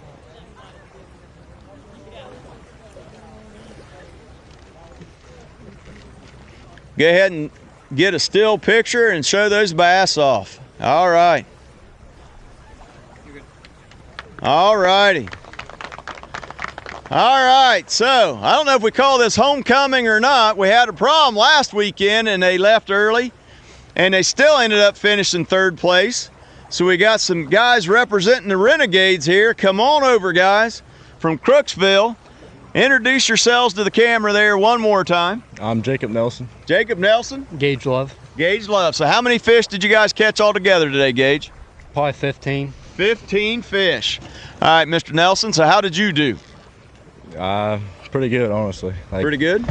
Go ahead and get a still picture and show those bass off. All right. All righty. All right, so I don't know if we call this homecoming or not. We had a problem last weekend and they left early and they still ended up finishing 3rd place. So we got some guys representing the Renegades here. Come on over, guys, from Crooksville. Introduce yourselves to the camera there one more time. I'm Jacob Nelson. Jacob Nelson. Gage Love. Gage Love. So how many fish did you guys catch all together today, Gage? Probably 15. 15 fish. All right, Mr. Nelson, so how did you do? Pretty good, honestly. Pretty good?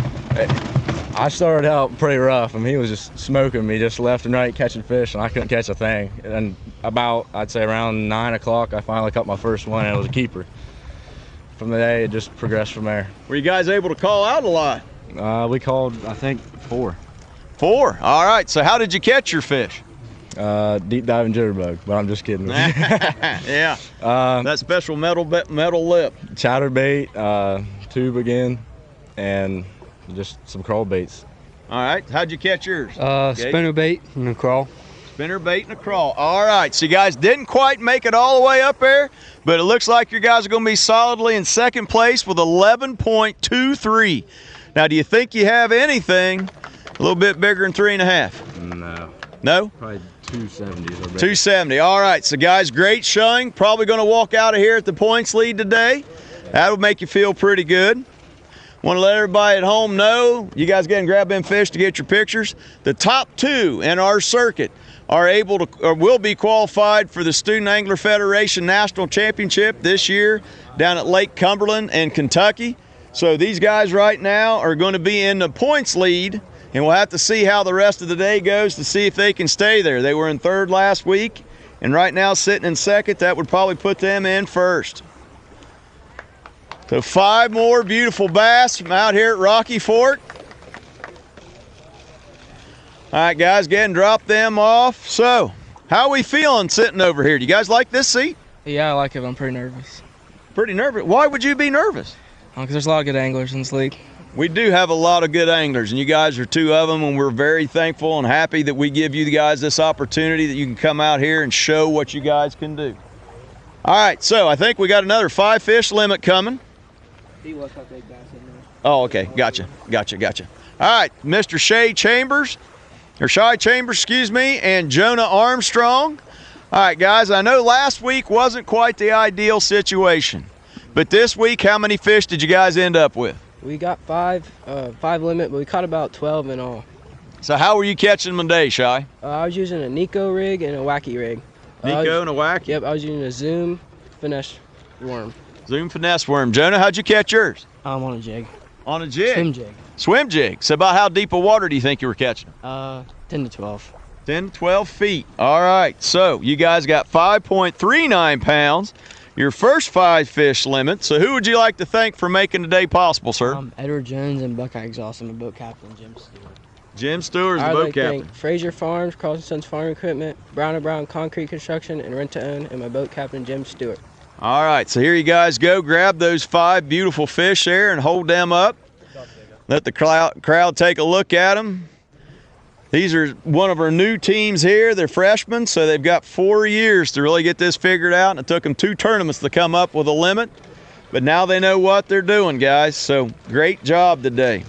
I started out pretty rough, and he was just smoking me just left and right catching fish, and I couldn't catch a thing. And about, I'd say around 9 o'clock, I finally caught my first one, and it was a keeper. From the day, it just progressed from there. Were you guys able to call out a lot? We called, I think, 4. 4. All right. So how did you catch your fish? Deep diving jitterbug, but I'm just kidding. Yeah. That special metal lip. Chatterbait, tube again, and just some crawl baits. All right. How'd you catch yours? Spinner bait and a crawl. Spinner bait and a crawl. All right. So you guys didn't quite make it all the way up there, but it looks like you guys are going to be solidly in second place with 11.23. Now, do you think you have anything a little bit bigger than 3.5? No. No? Probably 270s. 270. All right. So, guys, great showing. Probably going to walk out of here at the points lead today. That would make you feel pretty good. Want to let everybody at home know, you guys go and grab them fish to get your pictures. The top 2 in our circuit are able to, or will be qualified for the Student Angler Federation National Championship this year down at Lake Cumberland in Kentucky. So these guys right now are going to be in the points lead, and we'll have to see how the rest of the day goes to see if they can stay there. They were in 3rd last week, and right now sitting in 2nd. That would probably put them in 1st. So 5 more beautiful bass from out here at Rocky Fork. All right, guys, go ahead and drop them off. So, how are we feeling sitting over here? Do you guys like this seat? Yeah, I like it. I'm pretty nervous. Pretty nervous? Why would you be nervous? Because there's a lot of good anglers in this league. We do have a lot of good anglers, and you guys are 2 of them, and we're very thankful and happy that we give you guys this opportunity that you can come out here and show what you guys can do. All right, so I think we got another 5 fish limit coming. Oh, okay, gotcha. All right, Mr. Shai Chambers, excuse me, and Jonah Armstrong. All right, guys, I know last week wasn't quite the ideal situation, but this week, how many fish did you guys end up with? We got 5 limit, but we caught about 12 in all. So how were you catching them today, Shai? I was using a Nico rig and a wacky rig. Nico and a wacky? Yep, I was using a Zoom finesse worm. Zoom finesse worm. Jonah, how'd you catch yours? I'm on a jig. On a jig? Swim jig. Swim jig. So about how deep of water do you think you were catching? 10 to 12. 10 to 12 feet. All right. So you guys got 5.39 pounds. Your first 5 fish limit. So who would you like to thank for making today possible, sir? Edward Jones and Buckeye Exhaust. I'm a boat captain, Jim Stewart. Jim Stewart is the boat captain. Thank Fraser Farms, Carlson Sons Farm Equipment, Brown & Brown Concrete Construction, and Rent to Own, and my boat captain, Jim Stewart. All right, so here you guys go. Grab those 5 beautiful fish there and hold them up. Let the crowd take a look at them. These are one of our new teams here. They're freshmen, so they've got 4 years to really get this figured out, and it took them 2 tournaments to come up with a limit. But now they know what they're doing, guys, so great job today.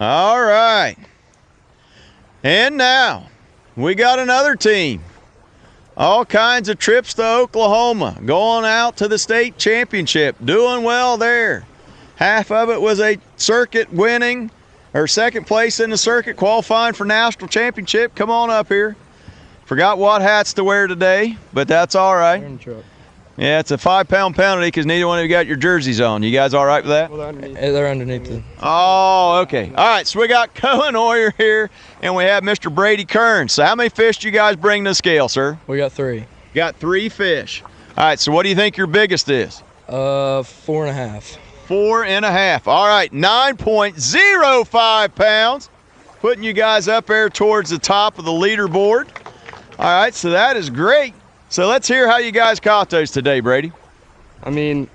All right. And now we got another team. All kinds of trips to Oklahoma, going out to the state championship, doing well there. Half of it was a circuit winning, or second place in the circuit, qualifying for national championship. Come on up here. Forgot what hats to wear today, but that's all right. Yeah, it's a 5-pound penalty because neither one of you got your jerseys on. You guys all right with that? They're underneath it. Oh, okay. All right, so we got Cohen Oyer here, and we have Mr. Brady Kearns. So how many fish do you guys bring to the scale, sir? We got 3. Got 3 fish. All right, so what do you think your biggest is? 4.5. 4.5. All right, 9.05 pounds. Putting you guys up there towards the top of the leaderboard. All right, so that is great. So let's hear how you guys caught those today, Brady. I mean,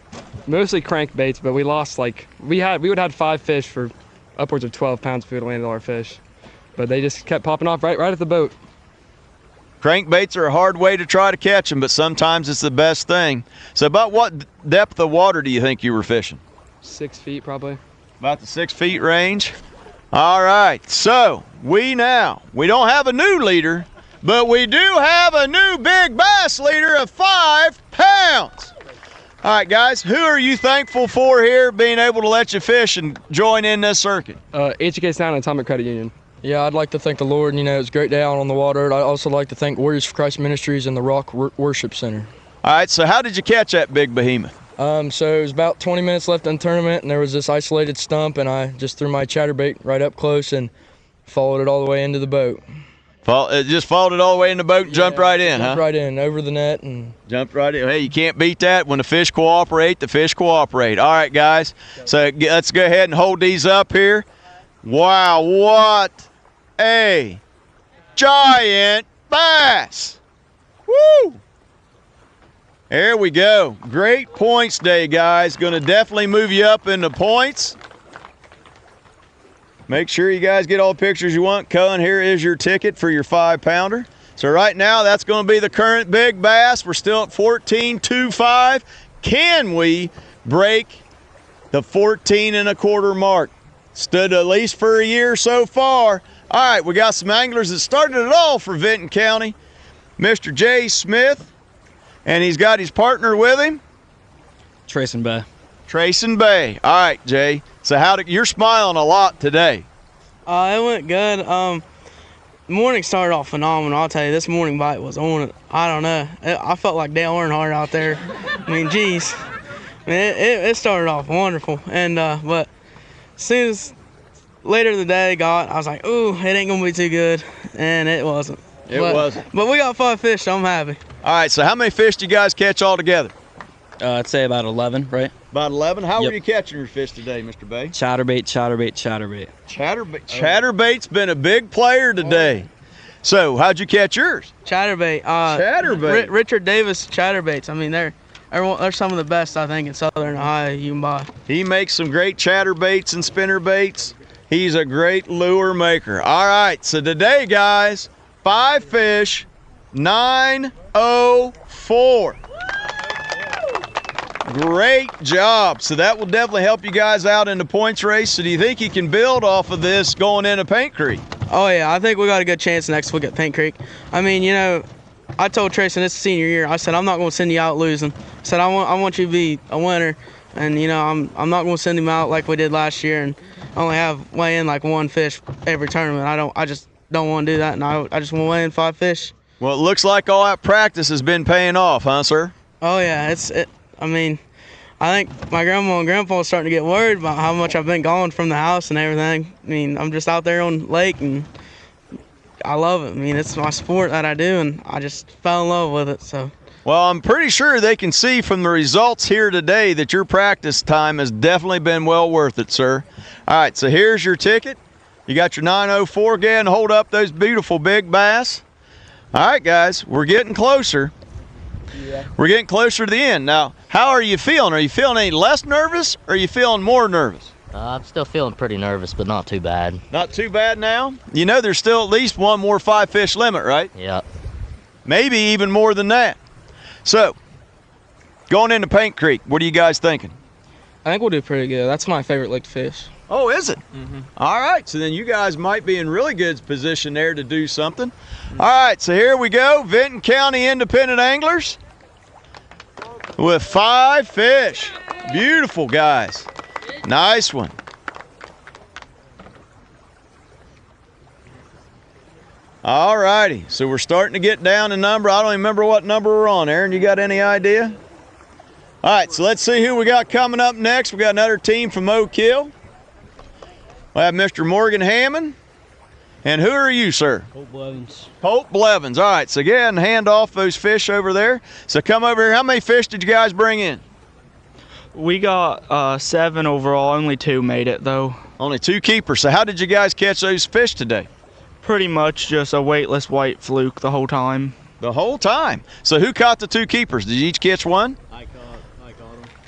mostly crankbaits, but we lost we would have 5 fish for upwards of 12 pounds if we would have landed all our fish. But they just kept popping off right at the boat. Crankbaits are a hard way to try to catch them, but sometimes it's the best thing. So about what depth of water do you think you were fishing? 6 feet probably. About the 6 feet range. All right, so we don't have a new leader, but we do have a new big bass leader of 5 pounds. All right, guys, who are you thankful for here being able to let you fish and join in this circuit? HK Sound and Atomic Credit Union. Yeah, I'd like to thank the Lord. It's a great day out on the water. I'd also like to thank Warriors for Christ Ministries and the Rock Worship Center. All right, so how did you catch that big behemoth? So it was about 20 minutes left in the tournament, and there was this isolated stump, and I just threw my chatterbait right up close, and followed it all the way into the boat. It just followed it all the way in the boat and jumped right in, Jumped right in, over the net. And jumped right in. Hey, you can't beat that. When the fish cooperate, the fish cooperate. All right, guys. So let's go ahead and hold these up here. Wow, what a giant bass. Woo! There we go. Great points day, guys. Going to definitely move you up in the points. Make sure you guys get all the pictures you want. Cullen, here is your ticket for your 5-pounder. So right now, that's going to be the current big bass. We're still at 14.25. Can we break the 14 1/4 mark? Stood at least for a year so far. All right, we got some anglers that started it all for Vinton County. Mr. Jay Smith, and he's got his partner with him. Trayson Bay. Trayson Bay. All right, Jay. So you're smiling a lot today. It went good. The morning started off phenomenal. I'll tell you, this morning bite was on it. I don't know. I felt like Dale Earnhardt out there. I mean, geez. It started off wonderful. And but as soon as later the day I was like, ooh, it ain't gonna be too good. And it wasn't. It wasn't. But we got 5 fish, so I'm happy. All right, so how many fish do you guys catch all together? I'd say about 11, right? About 11. How Yep. were you catching your fish today, Mr. Bay? Chatterbait, chatterbait, chatterbait. Chatterbait's been a big player today. So how'd you catch yours? Chatterbait. Chatterbait. Richard Davis chatterbaits. I mean, they're some of the best, I think, in Southern Ohio you can buy. He makes some great chatterbaits and spinnerbaits. He's a great lure maker. All right, so today, guys, 5 fish, 904. Great job. So that will definitely help you guys out in the points race. So do you think you can build off of this going into Paint Creek? Oh, yeah. I think we got a good chance next week at Paint Creek. I mean, you know, I told Trayson this senior year, I said, I'm not going to send you out losing. I said, I want you to be a winner. And, you know, I'm not going to send him out like we did last year and only weigh in like 1 fish every tournament. I just don't want to do that, and I just want to weigh in 5 fish. Well, it looks like all that practice has been paying off, huh, sir? Oh, yeah. I mean, I think my grandma and grandpa are starting to get worried about how much I've been gone from the house and everything. I mean, I'm just out there on the lake, and I love it. I mean, it's my sport that I do, and I just fell in love with it. So. Well, I'm pretty sure they can see from the results here today that your practice time has definitely been well worth it, sir. All right, so here's your ticket. You got your 904. Go ahead and hold up those beautiful big bass. All right, guys, we're getting closer. Yeah. We're getting closer to the end. Now, how are you feeling? Are you feeling any less nervous, or are you feeling more nervous? I'm still feeling pretty nervous, but not too bad. Not too bad now? You know there's still at least one more 5-fish limit, right? Yeah. Maybe even more than that. So, going into Paint Creek, what are you guys thinking? I think we'll do pretty good. That's my favorite lake to fish. Oh, is it? Mm-hmm. All right, so then you guys might be in really good position there to do something. All right, so here we go. Vinton County Independent Anglers with 5 fish. Beautiful, guys. Nice one. All righty, so we're starting to get down to number. I don't even remember what number we're on. Aaron, you got any idea? All right, so let's see who we got coming up next. We got another team from Oak Hill. We have Mr. Morgan Hammond. And who are you, sir? Pope Blevins. Pope Blevins. All right, so go ahead and hand off those fish over there. So come over here. How many fish did you guys bring in? We got 7 overall. Only 2 made it, though. Only 2 keepers. So how did you guys catch those fish today? Pretty much just a weightless white fluke the whole time. The whole time? So who caught the 2 keepers? Did you each catch one? I caught them.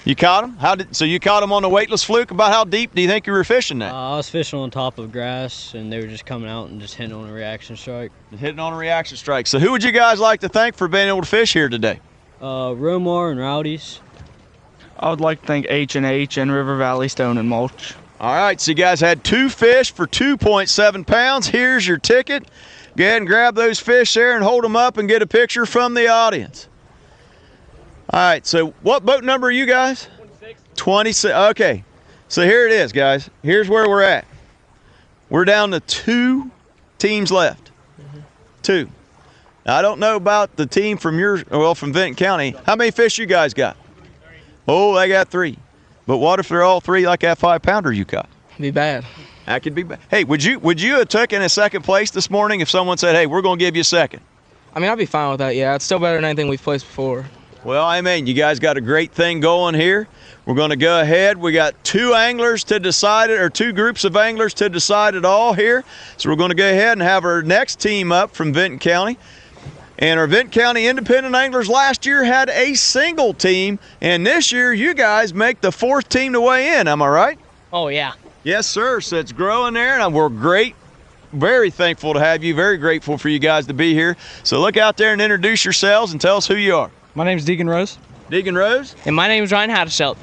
You caught them? So you caught them on the weightless fluke? About how deep do you think you were fishing that? I was fishing on top of grass, and they were just coming out and just hitting on a reaction strike. Hitting on a reaction strike. So who would you guys like to thank for being able to fish here today? Romar and Rowdy's. I would like to thank H&H and River Valley Stone and Mulch. All right, so you guys had 2 fish for 2.7 pounds. Here's your ticket. Go ahead and grab those fish there and hold them up and get a picture from the audience. All right, so what boat number are you guys? 26. Okay, so here it is, guys. Here's where we're at. We're down to 2 teams left. 2. Now, I don't know about the team from from Vinton County. How many fish you guys got? Oh, they got 3. But what if they're all 3 like that 5-pounder you got? Be bad. That could be bad. Hey, would you have taken a second place this morning if someone said, hey, we're going to give you a second? I mean, I'd be fine with that, yeah. It's still better than anything we've placed before. Well, I mean, you guys got a great thing going here. We're going to go ahead. We got two anglers to decide it, or two groups of anglers to decide it all here. So we're going to go ahead and have our next team up from Vinton County. And our Vinton County Independent Anglers last year had a single team, and this year you guys make the fourth team to weigh in. Am I right? Oh, yeah. Yes, sir. So it's growing there, and we're great. Very thankful to have you. Very grateful for you guys to be here. So look out there and introduce yourselves and tell us who you are. My name's Deacon Rose. Deacon Rose? And my name's Ryan Haddishelt.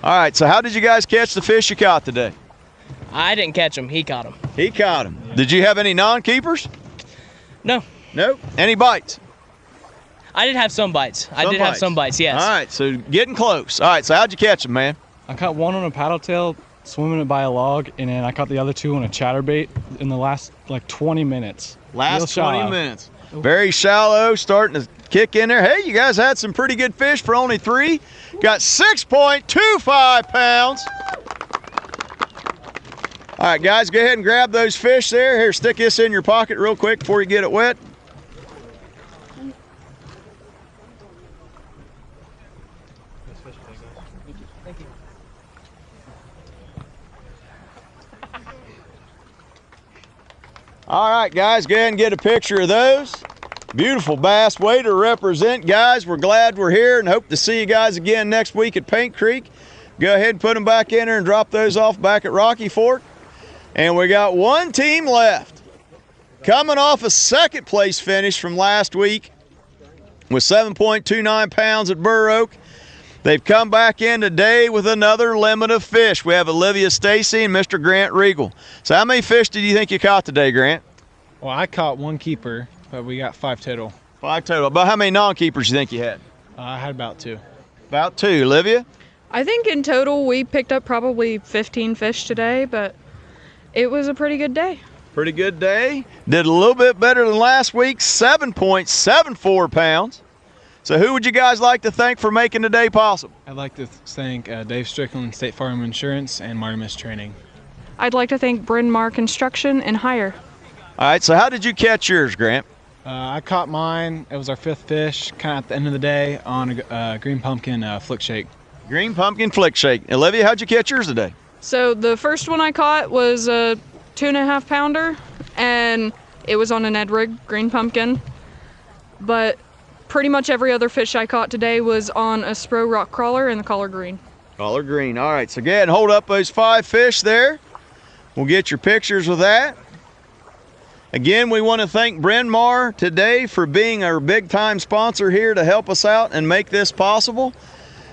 All right, so how did you guys catch the fish you caught today? I didn't catch him. He caught him. He caught him. Did you have any non-keepers? No. Nope. Any bites? I did have some bites. Have some bites, yes. All right, so getting close. All right, so how'd you catch them, man? I caught one on a paddle tail, swimming it by a log, and then I caught the other two on a chatterbait in the last, 20 minutes. Last 20 minutes. Very shallow, starting to kick in there. Hey, you guys had some pretty good fish for only 3. Got 6.25 pounds. All right, guys, go ahead and grab those fish there. Here, stick this in your pocket real quick before you get it wet. All right, guys, go ahead and get a picture of those. Beautiful bass, way to represent, guys. We're glad we're here and hope to see you guys again next week at Paint Creek. Go ahead and put them back in there and drop those off back at Rocky Fork. And we got one team left. Coming off a second place finish from last week with 7.29 pounds at Burr Oak. They've come back in today with another limit of fish. We have Olivia Stacy and Mr. Grant Regal. So how many fish did you think you caught today, Grant? Well, I caught one keeper, but we got 5 total. 5 total. About how many non-keepers you think you had? I had about 2. About 2. Olivia? I think in total we picked up probably 15 fish today, but it was a pretty good day. Pretty good day. Did a little bit better than last week, 7.74 pounds. So who would you guys like to thank for making today possible? I'd like to thank Dave Strickland, State Farm Insurance, and Martimus Training. I'd like to thank Bryn Mawr Construction and Hire. All right, so how did you catch yours, Grant? I caught mine. It was our 5th fish, kind of at the end of the day, on a green pumpkin flick shake. Green pumpkin flick shake. Olivia, how'd you catch yours today? So the first one I caught was a 2.5 pounder, and it was on an Ed rig, green pumpkin. But pretty much every other fish I caught today was on a Spro rock crawler in the collar green. Collar green. All right, so go ahead and hold up those 5 fish there. We'll get your pictures with that. Again, we want to thank Bryn Mawr today for being our big-time sponsor here to help us out and make this possible.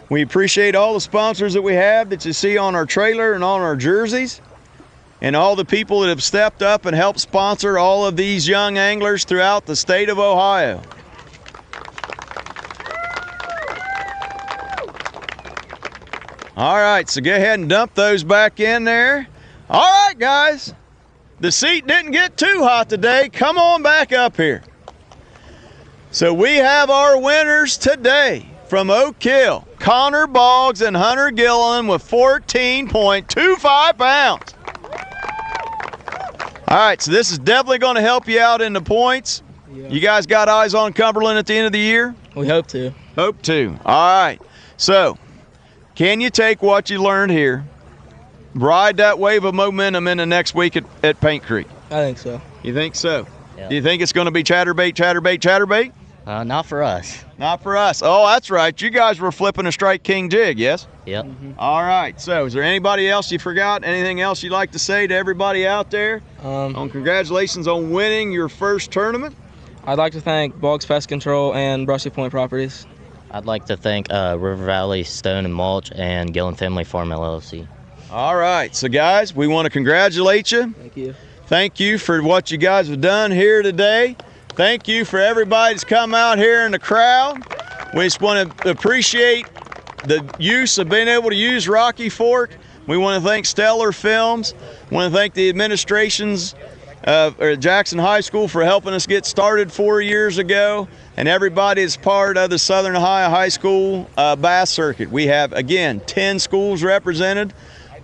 We appreciate all the sponsors that we have that you see on our trailer and on our jerseys, and all the people that have stepped up and helped sponsor all of these young anglers throughout the state of Ohio. All right, so go ahead and dump those back in there. All right, guys. The seat didn't get too hot today. Come on back up here. So we have our winners today from Oak Hill, Connor Boggs and Hunter Gilliland with 14.25 pounds. All right, so this is definitely going to help you out in the points. Yeah. You guys got eyes on Cumberland at the end of the year? We hope to. Hope to. All right. So can you take what you learned here, ride that wave of momentum in the next week at Paint Creek? I think so. You think so? Yeah. Do you think it's going to be chatterbait, chatterbait, chatterbait? Not for us. Not for us. Oh, that's right. You guys were flipping a Strike King jig, yes? Yep. All right. So is there anybody else you forgot? Anything else you'd like to say to everybody out there? Congratulations on winning your first tournament. I'd like to thank Boggs Pest Control and Brushy Point Properties. I'd like to thank River Valley Stone and Mulch and Gillen Family Farm LLC. All right, so guys, we want to congratulate you. Thank you. Thank you for what you guys have done here today. Thank you for everybody that's come out here in the crowd. We just want to appreciate the use of being able to use Rocky Fork. We want to thank Stellar Films. We want to thank the administrations of Jackson High School for helping us get started 4 years ago, and everybody is part of the Southern Ohio High School bass circuit. We have, again, 10 schools represented.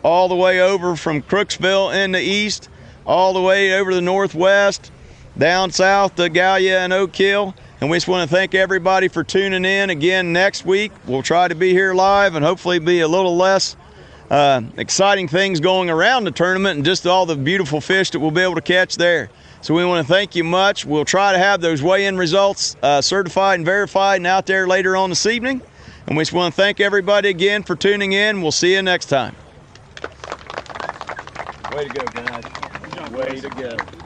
all the way over from Crooksville in the east, all the way over to the northwest, down south to Gallia and Oak Hill. And we just want to thank everybody for tuning in. Again, next week we'll try to be here live and hopefully be a little less exciting things going around the tournament and just all the beautiful fish that we'll be able to catch there. So we want to thank you much. We'll try to have those weigh-in results certified and verified and out there later on this evening. And we just want to thank everybody again for tuning in. We'll see you next time. Way to go, guys. Way to go.